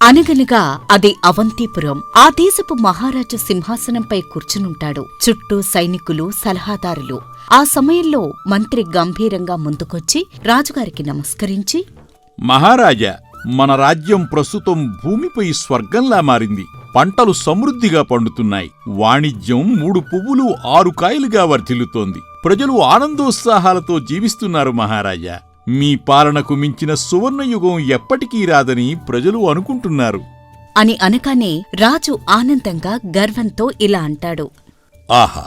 అనగనగా అది అవంతిపురం. ఆ దేశపు మహారాజు సింహాసనంపై కూర్చునుంటాడు. చుట్టూ సైనికులు, సలహాదారులు. ఆ సమయంలో మంత్రి గంభీరంగా ముందుకొచ్చి రాజుగారికి నమస్కరించి, మహారాజా, మన రాజ్యం ప్రస్తుతం భూమిపై స్వర్గంలా మారింది. పంటలు సమృద్ధిగా పండుతున్నాయి. వాణిజ్యం 3 పువ్వులు 6 కాయలుగా వర్ధిల్లుతోంది. ప్రజలు ఆనందోత్సాహాలతో జీవిస్తున్నారు మహారాజా. మీ పాలనకు మించిన సువర్ణయుగం ఎప్పటికీ రాదని ప్రజలు అనుకుంటున్నారు అని అనగానే రాజు ఆనందంగా గర్వంతో ఇలా అంటాడు. ఆహా,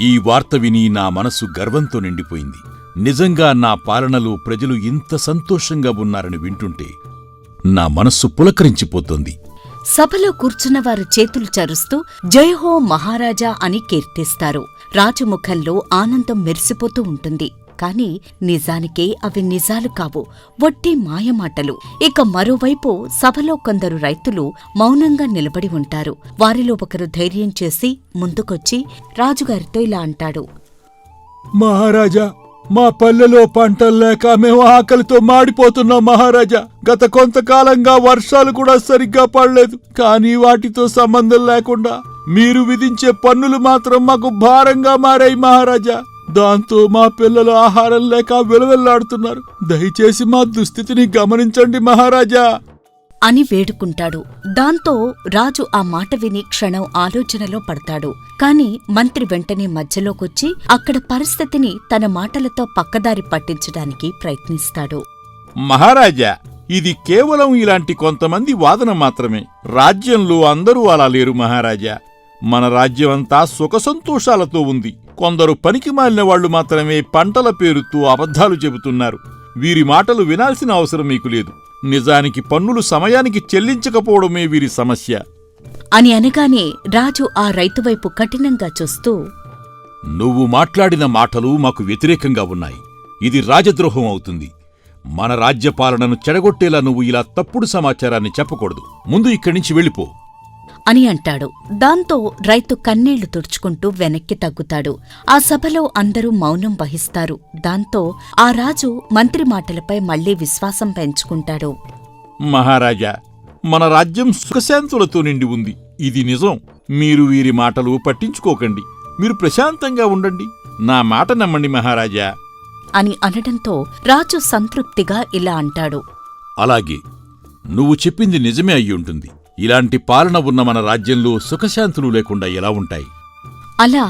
ఈ వార్త విని నా మనసు గర్వంతో నిండిపోయింది. నిజంగా నా పాలనలో ప్రజలు ఇంత సంతోషంగా ఉన్నారని వింటుంటే నా మనస్సు పులకరించిపోతోంది. సభలో కూర్చున్నవారు చేతులు చరుస్తూ జయహో మహారాజా అని కీర్తిస్తారు. రాజు ముఖంలో ఆనందం మెరిసిపోతూ ఉంటుంది. కాని నిజానికే అవి నిజాలు కావు, వట్టి మాయమాటలు. ఇక మరోవైపు సభలో కొందరు రైతులు మౌనంగా నిలబడి ఉంటారు. వారిలో ఒకరు ధైర్యం చేసి ముందుకొచ్చి రాజుగారితో ఇలా అంటాడు. మహారాజా, మా పల్లెలో పంటల్లేక మేము ఆకలితో మాడిపోతున్నాం మహారాజా. గత కొంతకాలంగా వర్షాలు కూడా సరిగ్గా పడలేదు. కానీ వాటితో సంబంధం లేకుండా మీరు విధించే పన్నులు మాత్రం మాకు భారంగా మారాయి మహారాజా. దాంతో మా పిల్లలు ఆహారం లేక విలవిల్లాడుతున్నారు. దయచేసి మా దుస్థితిని గమనించండి మహారాజా అని వేడుకుంటాడు. దాంతో రాజు ఆ మాట విని క్షణం ఆలోచనలో పడతాడు. కాని మంత్రి వెంటనే మధ్యలోకొచ్చి అక్కడ పరిస్థితిని తన మాటలతో పక్కదారి పట్టించడానికి ప్రయత్నిస్తాడు. మహారాజా, ఇది కేవలం ఇలాంటి కొంతమంది వాదన మాత్రమే. రాజ్యంలో అందరూ అలా లేరు మహారాజా. మన రాజ్యమంతా సుఖసంతోషాలతో ఉంది. కొందరు పనికిమాలిన వాళ్లు మాత్రమే పంటల పేరుతో అబద్ధాలు చెబుతున్నారు. వీరి మాటలు వినాల్సిన అవసరం మీకు లేదు. నిజానికి పన్నులు సమయానికి చెల్లించకపోవడమే వీరి సమస్య అని అనగానే రాజు ఆ రైతువైపు కఠినంగా చూస్తూ, నువ్వు మాట్లాడిన మాటలు మాకు వ్యతిరేకంగా ఉన్నాయి. ఇది రాజద్రోహం అవుతుంది. మన రాజ్యపాలనను చెడగొట్టేలా నువ్వు ఇలా తప్పుడు సమాచారాన్ని చెప్పకూడదు. ముందు ఇక్కడి నుంచి వెళ్ళిపో అని అంటాడు. దాంతో రైతు కన్నీళ్లు తుడుచుకుంటూ వెనక్కి తగ్గుతాడు. ఆ సభలో అందరూ మౌనం వహిస్తారు. దాంతో ఆ రాజు మంత్రి మాటలపై మళ్లీ విశ్వాసం పెంచుకుంటాడు. మహారాజా, మన రాజ్యం సుఖశాంతులతో నిండి ఉంది. ఇది నిజం. మీరు వీరి మాటలు పట్టించుకోకండి. మీరు ప్రశాంతంగా ఉండండి. నా మాట నమ్మండి మహారాజా అని అనడంతో రాజు సంతృప్తిగా ఇలా అంటాడు. అలాగే, నువ్వు చెప్పింది నిజమే అయ్యుంటుంది. ఇలాంటి పాలన ఉన్న మన రాజ్యంలో సుఖశాంతులు లేకుండా ఎలా ఉంటాయి? అలా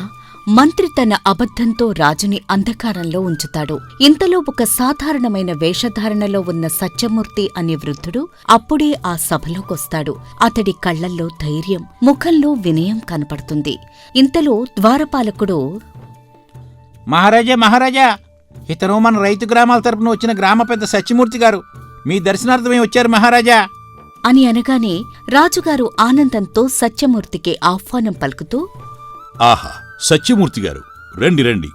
మంత్రి తన అబద్ధంతో రాజుని అంధకారంలో ఉంచుతాడు. ఇంతలో ఒక సాధారణమైన వేషధారణలో ఉన్న సత్యమూర్తి అనే వృద్ధుడు అప్పుడే ఆ సభలోకొస్తాడు. అతడి కళ్లల్లో ధైర్యం, ముఖంలో వినయం కనపడుతుంది. ఇంతలో ద్వారపాలకుడు, మహారాజా మహారాజా, ఇతను మన రైతు గ్రామాల తరపున వచ్చిన గ్రామ పెద్ద సత్యమూర్తి గారు. మీ దర్శనార్థమే వచ్చారు మహారాజా అని అనగానే రాజుగారు ఆనందంతో సత్యమూర్తికి ఆహ్వానం పలుకుతూ, ఆహా, సత్యమూర్తి గారు, రండి రండి.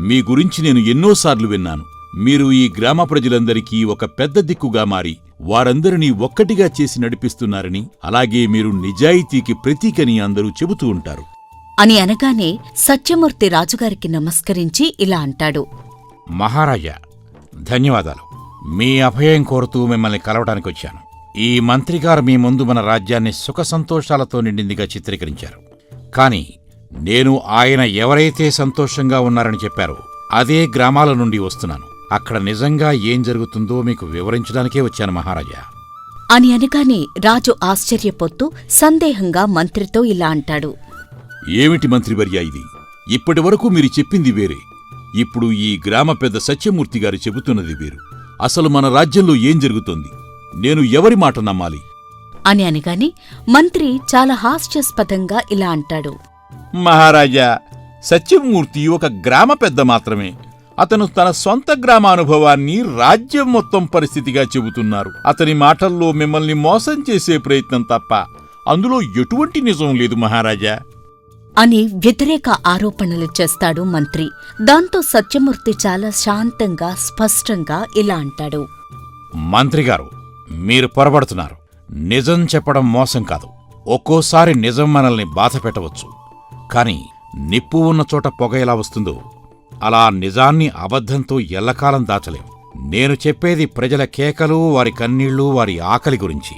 మీ గురించి నేను ఎన్నోసార్లు విన్నాను. మీరు ఈ గ్రామ ప్రజలందరికీ ఒక పెద్ద దిక్కుగా మారి వారందరినీ ఒక్కటిగా చేసి నడిపిస్తున్నారని, అలాగే మీరు నిజాయితీకి ప్రతీకని అందరూ చెబుతూ ఉంటారు అని అనగానే సత్యమూర్తి రాజుగారికి నమస్కరించి ఇలా అంటాడు. మహారాజా, ధన్యవాదాలు. మీ అభయం కోరుతూ మిమ్మల్ని కలవడానికి వచ్చాను. ఈ మంత్రిగారు మీ ముందు మన రాజ్యాన్ని సుఖసంతోషాలతో నిండిందిగా చిత్రీకరించారు. కాని నేను ఆయన ఎవరైతే సంతోషంగా ఉన్నారని చెప్పారో అదే గ్రామాల నుండి వస్తున్నాను. అక్కడ నిజంగా ఏం జరుగుతుందో మీకు వివరించడానికే వచ్చాను మహారాజా అని అనగానే రాజు ఆశ్చర్యపోతూ సందేహంగా మంత్రితో ఇలా అంటాడు. ఏమిటి మంత్రివర్యా ఇది? ఇప్పటివరకు మీరు చెప్పింది వేరే. ఇప్పుడు ఈ గ్రామ పెద్ద సత్యమూర్తి గారు చెబుతున్నది వేరు. అసలు మన రాజ్యంలో ఏం జరుగుతోంది? నేను ఎవరి మాట నమ్మాలి అని అనగానే మంత్రి చాలా హాస్యాస్పదంగా ఇలా అంటాడు. మహారాజా, సత్యమూర్తి ఒక గ్రామ పెద్ద మాత్రమే. అతను తన సొంత గ్రామానుభవాన్ని రాజ్యం మొత్తం పరిస్థితిగా చెబుతున్నారు. అతని మాటల్లో మిమ్మల్ని మోసం చేసే ప్రయత్నం తప్ప అందులో ఎటువంటి నిజం లేదు మహారాజా అని వ్యతిరేక ఆరోపణలు చేస్తాడు మంత్రి. దాంతో సత్యమూర్తి చాలా శాంతంగా స్పష్టంగా ఇలా అంటాడు. మంత్రిగారు, మీరు పొరబడుతున్నారు. నిజం చెప్పడం మోసం కాదు. ఒక్కోసారి నిజం మనల్ని బాధ పెట్టవచ్చు. కాని నిప్పు ఉన్న చోట పొగ ఎలా వస్తుందో అలా నిజాన్ని అబద్ధంతో ఎల్లకాలం దాచలేం. నేను చెప్పేది ప్రజల కేకలు, వారి కన్నీళ్లు, వారి ఆకలి గురించి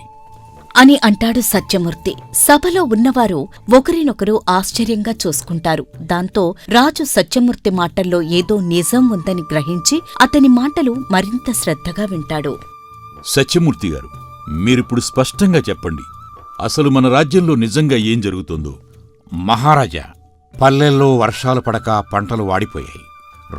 అని అంటాడు సత్యమూర్తి. సభలో ఉన్నవారు ఒకరినొకరు ఆశ్చర్యంగా చూసుకుంటారు. దాంతో రాజు సత్యమూర్తి మాటల్లో ఏదో నిజం ఉందని గ్రహించి అతని మాటలు మరింత శ్రద్ధగా వింటాడు. సత్యమూర్తి గారు, మీరిప్పుడు స్పష్టంగా చెప్పండి, అసలు మన రాజ్యంలో నిజంగా ఏం జరుగుతుందో. మహారాజా, పల్లెల్లో వర్షాలు పడక పంటలు వాడిపోయాయి,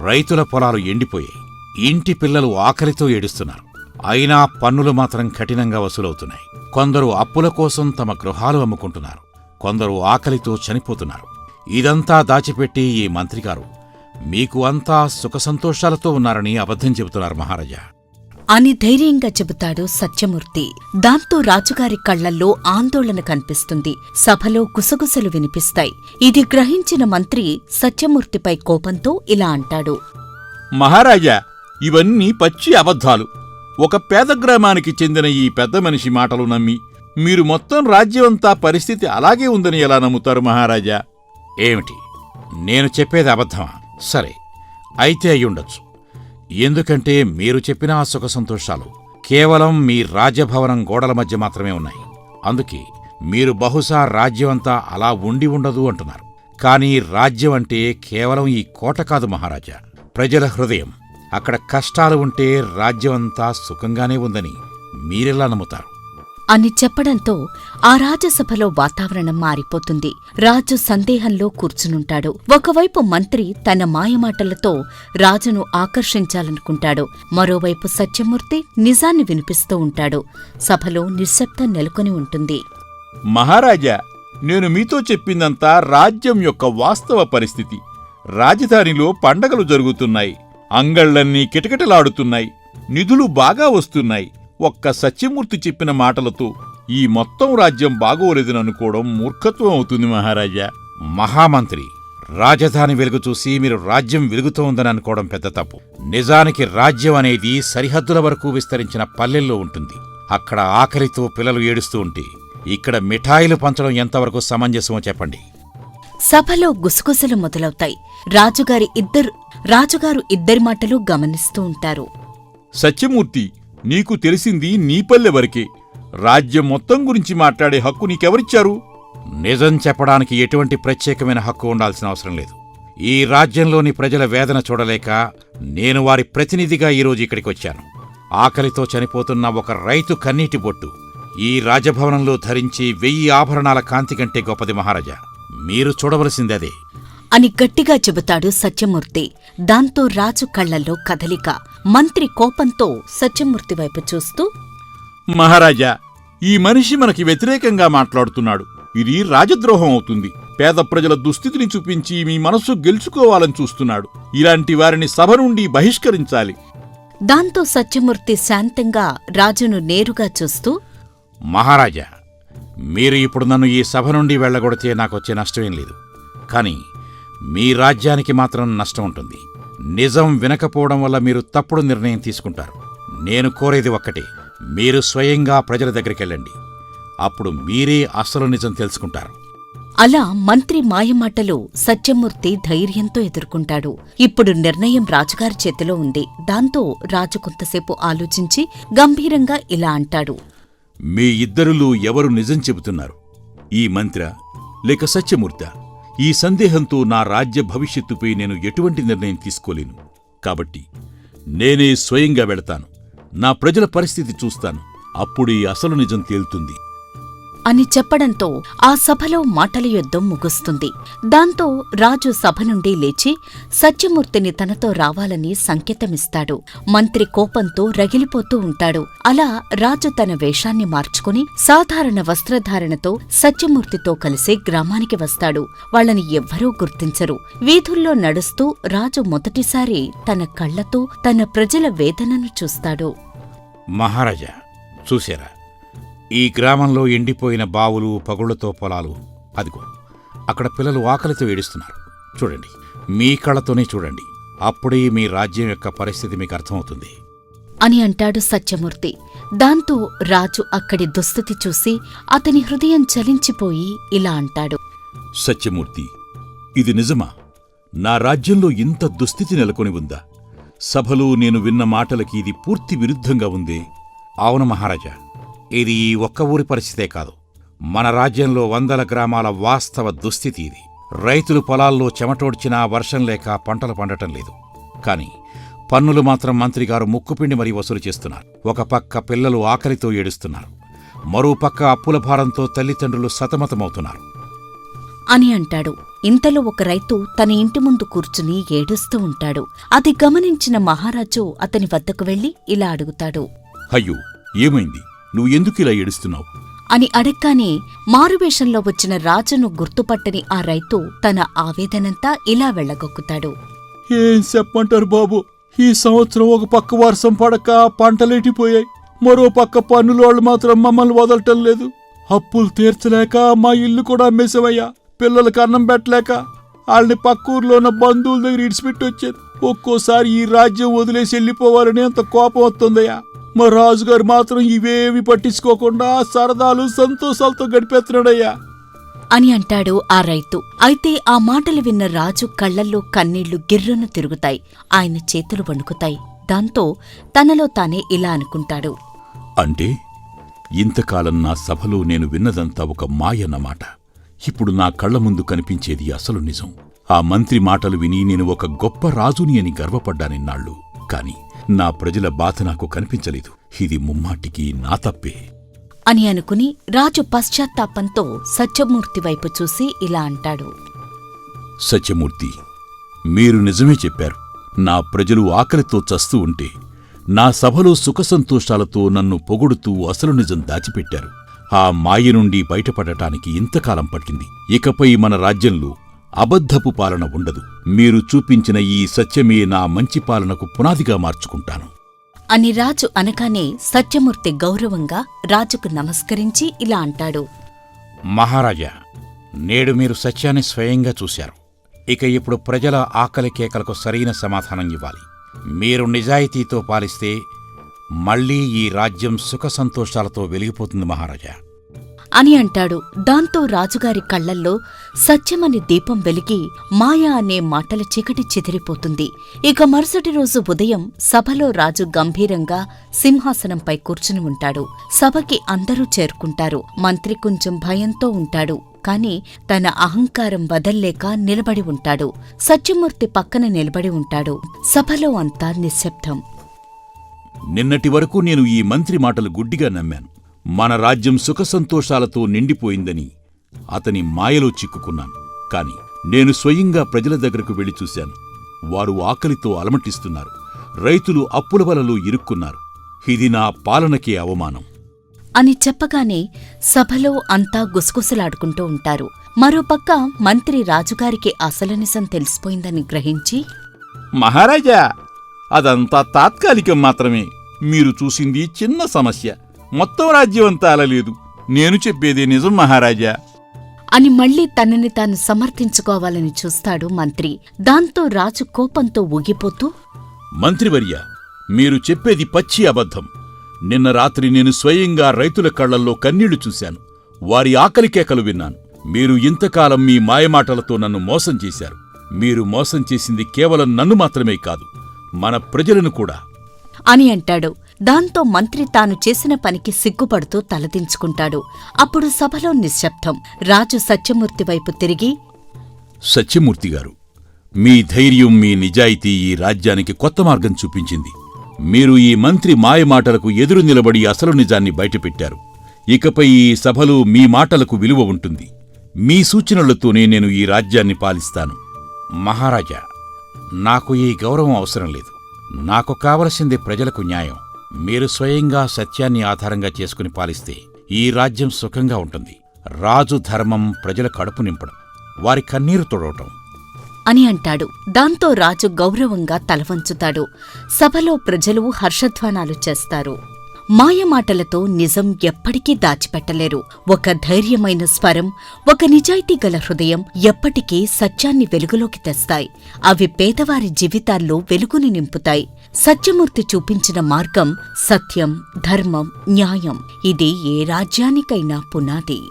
రైతుల పొలాలు ఎండిపోయాయి, ఇంటి పిల్లలు ఆకలితో ఏడుస్తున్నారు. అయినా పన్నులు మాత్రం కఠినంగా వసూలవుతున్నాయి. కొందరు అప్పుల కోసం తమ గృహాలు అమ్ముకుంటున్నారు, కొందరు ఆకలితో చనిపోతున్నారు. ఇదంతా దాచిపెట్టి ఈ మంత్రిగారు మీకు అంతా సుఖసంతోషాలతో ఉన్నారని అబద్ధం చెబుతున్నారు మహారాజా అని ధైర్యంగా చెబుతాడు సత్యమూర్తి. దాంతో రాజుగారి కళ్లల్లో ఆందోళన కనిపిస్తుంది. సభలో గుసగుసలు వినిపిస్తాయి. ఇది గ్రహించిన మంత్రి సత్యమూర్తిపై కోపంతో ఇలా అంటాడు. మహారాజా, ఇవన్నీ పచ్చి అబద్ధాలు. ఒక పేద గ్రామానికి చెందిన ఈ పెద్ద మనిషి మాటలు నమ్మి మీరు మొత్తం రాజ్యమంతా పరిస్థితి అలాగే ఉందని ఎలా నమ్ముతారు మహారాజా? ఏమిటి, నేను చెప్పేది అబద్ధమా? సరే, అయితే అయ్యుండొచ్చు. ఎందుకంటే మీరు చెప్పిన ఆ సుఖ సంతోషాలు కేవలం మీ రాజ్యభవనం గోడల మధ్య మాత్రమే ఉన్నాయి. అందుకే మీరు బహుశా రాజ్యమంతా అలా ఉండి ఉండదు అంటున్నారు. కానీ రాజ్యం అంటే కేవలం ఈ కోట కాదు మహారాజా, ప్రజల హృదయం. అక్కడ కష్టాలు ఉంటే రాజ్యమంతా సుఖంగానే ఉందని మీరెలా నమ్ముతారు? అని చెప్పడంతో ఆ రాజసభలో వాతావరణం మారిపోతుంది. రాజు సందేహంలో కూర్చునుంటాడు. ఒకవైపు మంత్రి తన మాయమాటలతో రాజును ఆకర్షించాలనుకుంటాడు. మరోవైపు సత్యమూర్తి నిజాన్ని వినిపిస్తూ ఉంటాడు. సభలో నిశ్శబ్దం నెలకొని ఉంటుంది. మహారాజా, నేను మీతో చెప్పిందంతా రాజ్యం యొక్క వాస్తవ పరిస్థితి. రాజధానిలో పండగలు జరుగుతున్నాయి, అంగళ్లన్నీ కిటకిటలాడుతున్నాయి, నిధులు బాగా వస్తున్నాయి. ఒక్క సత్యమూర్తి చెప్పిన మాటలతో ఈ మొత్తం రాజ్యం బాగోలేదననుకోవడం మూర్ఖత్వం అవుతుంది మహారాజా. మహామంత్రి, రాజధాని వెలుగు చూసి మీరు రాజ్యం వెలుగుతోందని అనుకోవడం పెద్ద తప్పు. నిజానికి రాజ్యం అనేది సరిహద్దుల వరకు విస్తరించిన పల్లెల్లో ఉంటుంది. అక్కడ ఆకలితో పిల్లలు ఏడుస్తూ ఉంటే ఇక్కడ మిఠాయిలు పంచడం ఎంతవరకు సమంజసమో చెప్పండి. సభలో గుసగుసలు మొదలవుతాయి. రాజుగారు ఇద్దరి మాటలు గమనిస్తూ ఉంటారు. సత్యమూర్తి, నీకు తెలిసింది నీ పల్లె వరకే. రాజ్యం మొత్తం గురించి మాట్లాడే హక్కు నీకెవరిచ్చారు? నిజం చెప్పడానికి ఎటువంటి ప్రత్యేకమైన హక్కు ఉండాల్సిన అవసరం లేదు. ఈ రాజ్యంలోని ప్రజల వేదన చూడలేక నేను వారి ప్రతినిధిగా ఈరోజు ఇక్కడికి వచ్చాను. ఆకలితో చనిపోతున్న ఒక రైతు కన్నీటి బొట్టు ఈ రాజభవనంలో ధరించి 1000 ఆభరణాల కాంతి కంటే గొప్పది మహారాజా. మీరు చూడవలసిందదే అని గట్టిగా చెబుతాడు సత్యమూర్తి. దాంతో రాజు కళ్లల్లో కదలిక. మంత్రి కోపంతో సత్యమూర్తి వైపు చూస్తూ, మహారాజా, ఈ మనిషి మనకి వ్యతిరేకంగా మాట్లాడుతున్నాడు. ఇది రాజద్రోహం అవుతుంది. పేద ప్రజల దుస్థితిని చూపించి మీ మనస్సు గెలుచుకోవాలని చూస్తున్నాడు. ఇలాంటి వారిని సభ నుండి బహిష్కరించాలి. దాంతో సత్యమూర్తి శాంతంగా రాజును నేరుగా చూస్తూ, మహారాజా, మీరు ఇప్పుడు నన్ను ఈ సభ నుండి వెళ్లగొడితే నాకొచ్చే నష్టమేం లేదు. కాని మీ రాజ్యానికి మాత్రం నష్టం ఉంటుంది. నిజం వినకపోవడం వల్ల మీరు తప్పుడు నిర్ణయం తీసుకుంటారు. నేను కోరేది ఒక్కటే, మీరు స్వయంగా ప్రజల దగ్గరికెళ్ళండి. అప్పుడు మీరే అసలు నిజం తెలుసుకుంటారు. అలా మంత్రి మాయమాటలు సత్యమూర్తి ధైర్యంతో ఎదుర్కొంటాడు. ఇప్పుడు నిర్ణయం రాజుగారి చేతిలో ఉంది. దాంతో రాజు కొంతసేపు ఆలోచించి గంభీరంగా ఇలా అంటాడు. మీ ఇద్దరిలో ఎవరు నిజం చెబుతున్నారు? ఈ మంత్రా లేక సత్యమూర్త? ఈ సందేహంతో నా రాజ్య భవిష్యత్తుపై నేను ఎటువంటి నిర్ణయం తీసుకోలేను. కాబట్టి నేనే స్వయంగా వెళతాను. నా ప్రజల పరిస్థితి చూస్తాను. అప్పుడే అసలు నిజం తేలుతుంది అని చెప్పడంతో ఆ సభలో మాటల యుద్ధం ముగుస్తుంది. దాంతో రాజు సభ నుండి లేచి సత్యమూర్తిని తనతో రావాలని సంకేతమిస్తాడు. మంత్రి కోపంతో రగిలిపోతూ ఉంటాడు. అలా రాజు తన వేషాన్ని మార్చుకుని సాధారణ వస్త్రధారణతో సత్యమూర్తితో కలిసి గ్రామానికి వస్తాడు. వాళ్ళని ఎవ్వరూ గుర్తించరు. వీధుల్లో నడుస్తూ రాజు మొదటిసారి తన కళ్లతో తన ప్రజల వేదనను చూస్తాడు. మహారాజా, చూశారా? ఈ గ్రామంలో ఎండిపోయిన బావులు, పగుళ్లతో పొలాలు. అదిగో అక్కడ పిల్లలు ఆకలితో ఏడుస్తున్నారు. చూడండి, మీ కళ్ళతోనే చూడండి. అప్పుడే మీ రాజ్యం యొక్క పరిస్థితి మీకు అర్థమవుతుంది అని అంటాడు సత్యమూర్తి. దాంతో రాజు అక్కడి దుస్థితి చూసి అతని హృదయం చలించిపోయి ఇలా అంటాడు. సత్యమూర్తి, ఇది నిజమా? నా రాజ్యంలో ఇంత దుస్థితి నెలకొని ఉందా? సభలో నేను విన్న మాటలకి ఇది పూర్తి విరుద్ధంగా ఉందే. అవును మహారాజా, ఇది ఈ ఒక్క ఊరి పరిస్థితే కాదు, మన రాజ్యంలో వందల గ్రామాల వాస్తవ దుస్థితి ఇది. రైతులు పొలాల్లో చెమటోడ్చినా వర్షం లేక పంటలు పండటం లేదు. కాని పన్నులు మాత్రం మంత్రిగారు ముక్కుపిండి మరీ వసూలు చేస్తున్నారు. ఒక పక్క పిల్లలు ఆకలితో ఏడుస్తున్నారు, మరో పక్క అప్పుల భారంతో తల్లిదండ్రులు సతమతమవుతున్నారు అని అంటాడు. ఇంతలో ఒక రైతు తన ఇంటి ముందు కూర్చుని ఏడుస్తూ ఉంటాడు. అది గమనించిన మహారాజు అతని వద్దకు వెళ్లి ఇలా అడుగుతాడు. అయ్యో, ఏమైంది? నువ్వు ఎందుకిలా ఏడుస్తున్నావు? అని అడగ్గానే మారువేషంలో వచ్చిన రాజును గుర్తుపట్టని ఆ రైతు తన ఆవేదనంతా ఇలా వెళ్లగొక్కుతాడు. ఏం చెప్పమంటారు బాబు, ఈ సంవత్సరం ఒక పక్క వర్షం పడక పంటలెట్టిపోయాయి, మరో పక్క పన్నులోళ్ళు మాత్రం మమ్మల్ని వదలటం లేదు. అప్పులు తీర్చలేక మా ఇల్లు కూడా అమ్మేసామయ్యా. పిల్లలకు అన్నం పెట్టలేక వాళ్ళని పక్కూర్లో ఉన్న బంధువుల దగ్గర ఇడిచిపెట్టి వచ్చారు. ఒక్కోసారి ఈ రాజ్యం వదిలేసి వెళ్ళిపోవాలని అంత కోపం వస్తుందయ్యా. మా రాజుగారు మాత్రం ఇవేవి పట్టించుకోకుండా సరదాలు సంతోషాలతో గడిపేస్తున్నాడయ్యా అని అంటాడు ఆ రైతు. అయితే ఆ మాటలు విన్న రాజు కళ్లల్లో కన్నీళ్లు గిర్రున తిరుగుతాయి. ఆయన చేతులు వణుకుతాయి. దాంతో తనలో తానే ఇలా అనుకుంటాడు. అంటే ఇంతకాలం నా సభలో నేను విన్నదంతా ఒక మాయన్నమాట. ఇప్పుడు నా కళ్ల ముందు కనిపించేది అసలు నిజం. ఆ మంత్రి మాటలు విని నేను ఒక గొప్ప రాజుని అని గర్వపడ్డానిన్నాళ్ళు. కాని నా ప్రజల బాధ నాకు కనిపించలేదు. ఇది ముమ్మాటికి నా తప్పే అని అనుకుని రాజు పశ్చాత్తాపంతో సత్యమూర్తి వైపు చూసి ఇలా అంటాడు. సత్యమూర్తి, మీరు నిజమే చెప్పారు. నా ప్రజలు ఆకలితో చస్తూ ఉంటే నా సభలో సుఖసంతోషాలతో నన్ను పొగుడుతూ అసలు నిజం దాచిపెట్టారు. ఆ మాయ నుండి బయటపడటానికి ఇంతకాలం పట్టింది. ఇకపై మన రాజ్యంలో అబద్ధపు పాలన ఉండదు. మీరు చూపించిన ఈ సత్యమే నా మంచి పాలనకు పునాదిగా మార్చుకుంటాను అని రాజు అనగానే సత్యమూర్తి గౌరవంగా రాజుకు నమస్కరించి ఇలా అంటాడు. మహారాజా, నేడు మీరు సత్యాన్ని స్వయంగా చూశారు. ఇక ఇప్పుడు ప్రజల ఆకలి కేకలకు సరైన సమాధానం ఇవ్వాలి. మీరు నిజాయితీతో పాలిస్తే మళ్లీ ఈ రాజ్యం సుఖ సంతోషాలతో వెలిగిపోతుంది మహారాజా అని అంటాడు. దాంతో రాజుగారి కళ్లల్లో సత్యమని దీపం వెలిగి మాయా అనే మాటల చీకటి చెదిరిపోతుంది. ఇక మరుసటి రోజు ఉదయం సభలో రాజు గంభీరంగా సింహాసనంపై కూర్చుని ఉంటాడు. సభకి అందరూ చేరుకుంటారు. మంత్రి కొంచెం భయంతో ఉంటాడు. కాని తన అహంకారం వదల్లేక నిలబడి ఉంటాడు. సత్యమూర్తి పక్కన నిలబడి ఉంటాడు. సభలో అంతా నిశ్శబ్దం. నిన్నటి వరకు నేను ఈ మంత్రి మాటలు గుడ్డిగా నమ్మాను. మన రాజ్యం సుఖసంతోషాలతో నిండిపోయిందని అతని మాయలో చిక్కుకున్నాను. కాని నేను స్వయంగా ప్రజల దగ్గరకు వెళ్లి చూశాను. వారు ఆకలితో అలమటిస్తున్నారు. రైతులు అప్పుల వలలో ఇరుక్కున్నారు. ఇది నా పాలనకే అవమానం అని చెప్పగానే సభలో అంతా గుసగుసలాడుకుంటూ ఉంటారు. మరోపక్క మంత్రి రాజుగారికి అసలు నిజం తెలిసిపోయిందని గ్రహించి, మహారాజా, అదంతా తాత్కాలికం మాత్రమే. మీరు చూసింది చిన్న సమస్య. మొత్తం రాజ్యం అంతా అలలేదు. నేను చెప్పేదే నిజం మహారాజా అని మళ్లీ తనని తాను సమర్థించుకోవాలని చూస్తాడు మంత్రి. దాంతో రాజు కోపంతో ఊగిపోతూ, మంత్రివర్య, మీరు చెప్పేది పచ్చి అబద్ధం. నిన్న రాత్రి నేను స్వయంగా రైతుల కళ్లల్లో కన్నీళ్లు చూశాను. వారి ఆకలి కేకలు విన్నాను. మీరు ఇంతకాలం మీ మాయమాటలతో నన్ను మోసం చేశారు. మీరు మోసం చేసింది కేవలం నన్ను మాత్రమే కాదు, మన ప్రజలను కూడా అని అంటాడు. దాంతో మంత్రి తాను చేసిన పనికి సిగ్గుపడుతూ తలదించుకుంటాడు. అప్పుడు సభలో నిశ్శబ్దం. రాజు సత్యమూర్తి వైపు తిరిగి, సత్యమూర్తిగారు, మీ ధైర్యం, మీ నిజాయితీ ఈ రాజ్యానికి కొత్త మార్గం చూపించింది. మీరు ఈ మంత్రి మాయమాటలకు ఎదురు నిలబడి అసలు నిజాన్ని బయటపెట్టారు. ఇకపై ఈ సభలో మీ మాటలకు విలువ ఉంటుంది. మీ సూచనలతోనే నేను ఈ రాజ్యాన్ని పాలిస్తాను. మహారాజా, నాకు ఈ గౌరవం అవసరం లేదు. నాకు కావలసింది ప్రజలకు న్యాయం. మీరు స్వయంగా సత్యాన్ని ఆధారంగా చేసుకుని పాలిస్తే ఈ రాజ్యం సుఖంగా ఉంటుంది. రాజు ధర్మం ప్రజల కడుపు నింపడం, వారి కన్నీరు తొడవటం అని అంటాడు. దాంతో రాజు గౌరవంగా తలవంచుతాడు. సభలో ప్రజలు హర్షధ్వానాలు చేస్తారు. మాయమాటలతో నిజం ఎప్పటికీ దాచిపెట్టలేరు. ఒక ధైర్యమైన స్వరం, ఒక నిజాయితీ గల హృదయం ఎప్పటికీ సత్యాన్ని వెలుగులోకి తెస్తాయి. అవి పేదవారి జీవితాల్లో వెలుగుని నింపుతాయి. సత్యమూర్తి చూపించిన మార్గం సత్యం, ధర్మం, న్యాయం. ఇది ఏ రాజ్యానికైనా పునాది.